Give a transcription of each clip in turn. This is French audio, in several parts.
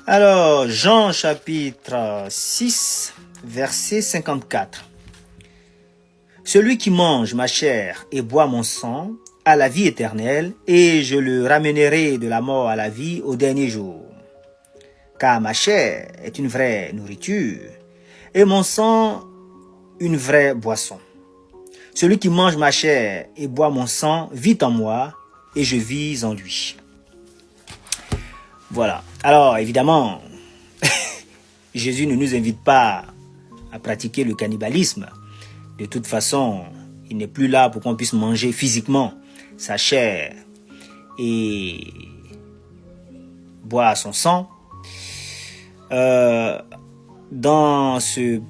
Alors, Jean chapitre 6, verset 54. Celui qui mange ma chair et boit mon sang a la vie éternelle, et je le ramènerai de la mort à la vie au dernier jour. Car ma chair est une vraie nourriture, et mon sang une vraie boisson. Celui qui mange ma chair et boit mon sang vit en moi, et je vis en lui. Voilà. Alors, évidemment, Jésus ne nous invite pas à pratiquer le cannibalisme. De toute façon, il n'est plus là pour qu'on puisse manger physiquement sa chair et boire son sang. Dans ce,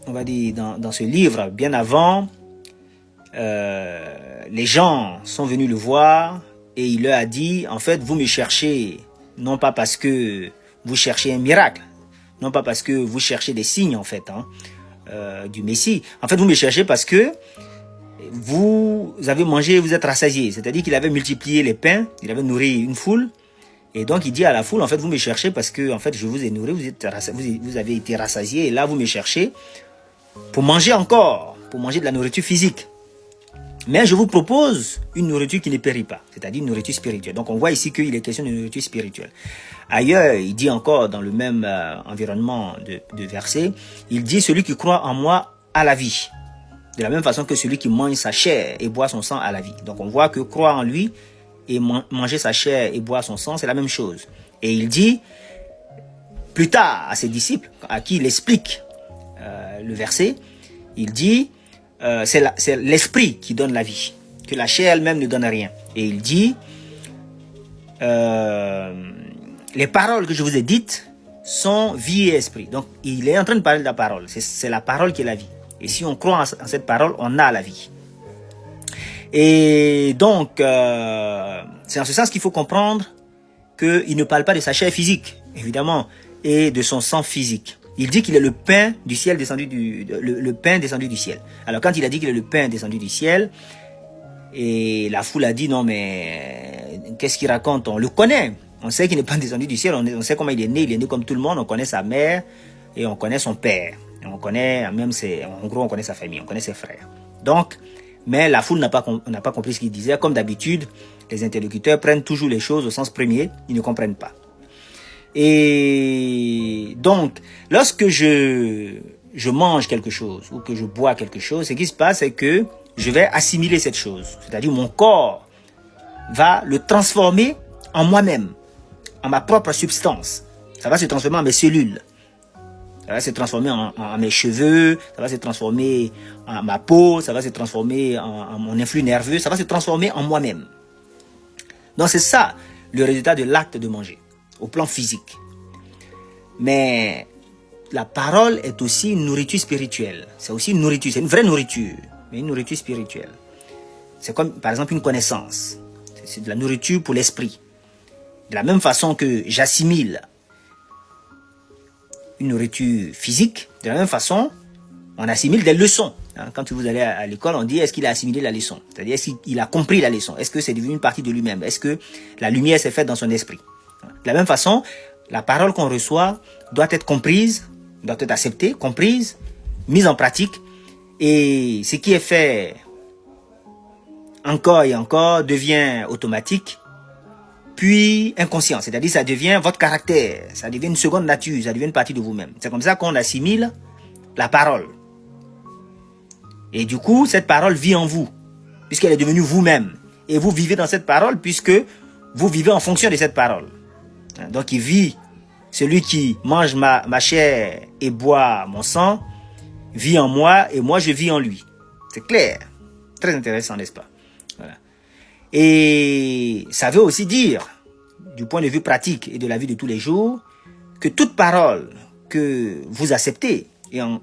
on va dire, dans ce livre, bien avant, les gens sont venus le voir et il leur a dit, en fait, vous me cherchez, non pas parce que vous cherchez un miracle, non pas parce que vous cherchez des signes, en fait, du Messie. En fait, vous me cherchez parce que vous avez mangé, vous êtes rassasié. C'est-à-dire qu'il avait multiplié les pains, il avait nourri une foule. Et donc, il dit à la foule, en fait, vous me cherchez parce que, en fait, je vous ai nourri, vous avez été rassasié. Et là, vous me cherchez pour manger encore, pour manger de la nourriture physique. Mais je vous propose une nourriture qui ne périt pas, c'est-à-dire une nourriture spirituelle. Donc, on voit ici qu'il est question de nourriture spirituelle. Ailleurs, il dit encore dans le même environnement de verset, il dit, celui qui croit en moi a la vie. De la même façon que celui qui mange sa chair et boit son sang a la vie. Donc, on voit que croire en lui et manger sa chair et boire son sang, c'est la même chose. Et il dit, plus tard, à ses disciples, à qui il explique le verset, il dit, c'est l'esprit qui donne la vie, que la chair elle-même ne donne rien. Et il dit, les paroles que je vous ai dites sont vie et esprit. Donc, il est en train de parler de la parole. C'est la parole qui est la vie. Et si on croit en cette parole, on a la vie. Et donc, c'est en ce sens qu'il faut comprendre qu'il ne parle pas de sa chair physique, évidemment, et de son sang physique. Il dit qu'il est le pain du ciel descendu le pain descendu du ciel. Alors quand il a dit qu'il est le pain descendu du ciel, et la foule a dit non mais qu'est-ce qu'il raconte? On le connaît, on sait qu'il n'est pas descendu du ciel, on sait comment il est né comme tout le monde, on connaît sa mère et on connaît son père. Et on connaît même en gros on connaît sa famille, on connaît ses frères. Donc, mais la foule n'a pas compris ce qu'il disait. Comme d'habitude, les interlocuteurs prennent toujours les choses au sens premier, ils ne comprennent pas. Et donc, lorsque je mange quelque chose ou que je bois quelque chose, ce qui se passe, c'est que je vais assimiler cette chose. C'est-à-dire mon corps va le transformer en moi-même, en ma propre substance. Ça va se transformer en mes cellules. Ça va se transformer en mes cheveux, ça va se transformer en ma peau, ça va se transformer en mon influx nerveux, ça va se transformer en moi-même. Donc c'est ça le résultat de l'acte de manger, au plan physique. Mais la parole est aussi une nourriture spirituelle. C'est aussi une nourriture, c'est une vraie nourriture, mais une nourriture spirituelle. C'est comme par exemple une connaissance. C'est de la nourriture pour l'esprit. De la même façon que j'assimile une nourriture physique, de la même façon, on assimile des leçons. Quand vous allez à l'école, on dit est-ce qu'il a assimilé la leçon? C'est-à-dire est-ce qu'il a compris la leçon? Est-ce que c'est devenu une partie de lui-même? Est-ce que la lumière s'est faite dans son esprit? De la même façon, la parole qu'on reçoit doit être comprise, doit être acceptée, comprise, mise en pratique. Et ce qui est fait encore et encore devient automatique, puis inconscient, c'est-à-dire ça devient votre caractère, ça devient une seconde nature, ça devient une partie de vous-même. C'est comme ça qu'on assimile la parole. Et du coup, cette parole vit en vous, puisqu'elle est devenue vous-même. Et vous vivez dans cette parole, puisque vous vivez en fonction de cette parole. Donc il vit, celui qui mange ma chair et boit mon sang, vit en moi et moi je vis en lui. C'est clair, très intéressant, n'est-ce pas? Voilà. Et ça veut aussi dire, du point de vue pratique et de la vie de tous les jours, que toute parole que vous acceptez et en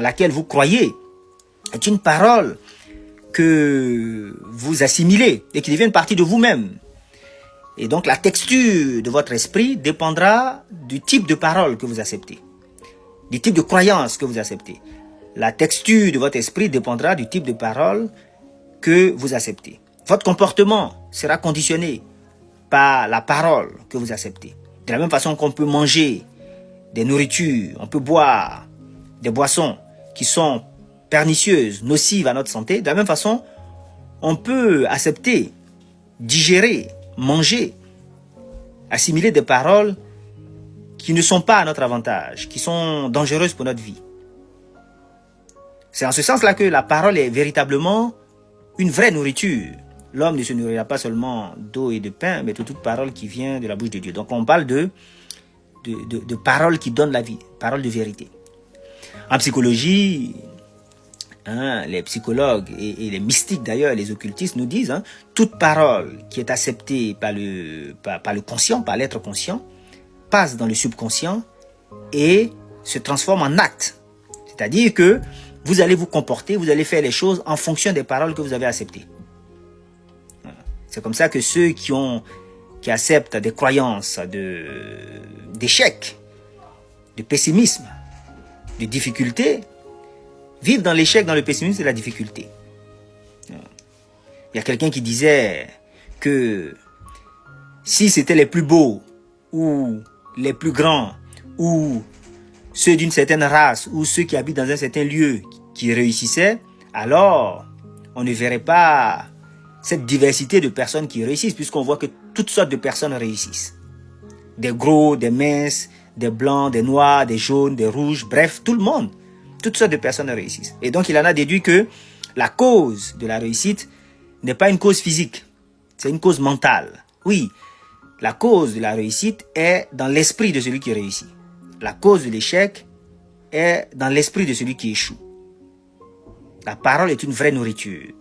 laquelle vous croyez est une parole que vous assimilez et qui devient une partie de vous-même. Et donc la texture de votre esprit dépendra du type de parole que vous acceptez, du type de croyance que vous acceptez. La texture de votre esprit dépendra du type de parole que vous acceptez. Votre comportement sera conditionné par la parole que vous acceptez. De la même façon qu'on peut manger des nourritures, on peut boire des boissons qui sont pernicieuses, nocives à notre santé, de la même façon, on peut accepter, digérer, manger, assimiler des paroles qui ne sont pas à notre avantage, qui sont dangereuses pour notre vie. C'est en ce sens-là que la parole est véritablement une vraie nourriture. L'homme ne se nourrira pas seulement d'eau et de pain, mais de toute parole qui vient de la bouche de Dieu. Donc on parle de paroles qui donnent la vie, paroles de vérité. En psychologie, les psychologues et les mystiques d'ailleurs, les occultistes nous disent, toute parole qui est acceptée par le conscient, par l'être conscient, passe dans le subconscient et se transforme en acte. C'est-à-dire que vous allez vous comporter, vous allez faire les choses en fonction des paroles que vous avez acceptées. C'est comme ça que ceux qui acceptent des croyances d'échec, de pessimisme, de difficulté, vivent dans l'échec, dans le pessimisme et la difficulté. Il y a quelqu'un qui disait que si c'était les plus beaux ou les plus grands ou ceux d'une certaine race ou ceux qui habitent dans un certain lieu qui réussissaient, alors on ne verrait pas cette diversité de personnes qui réussissent, puisqu'on voit que toutes sortes de personnes réussissent. Des gros, des minces, des blancs, des noirs, des jaunes, des rouges, bref, tout le monde. Toutes sortes de personnes réussissent. Et donc il en a déduit que la cause de la réussite n'est pas une cause physique, c'est une cause mentale. Oui, la cause de la réussite est dans l'esprit de celui qui réussit. La cause de l'échec est dans l'esprit de celui qui échoue. La parole est une vraie nourriture.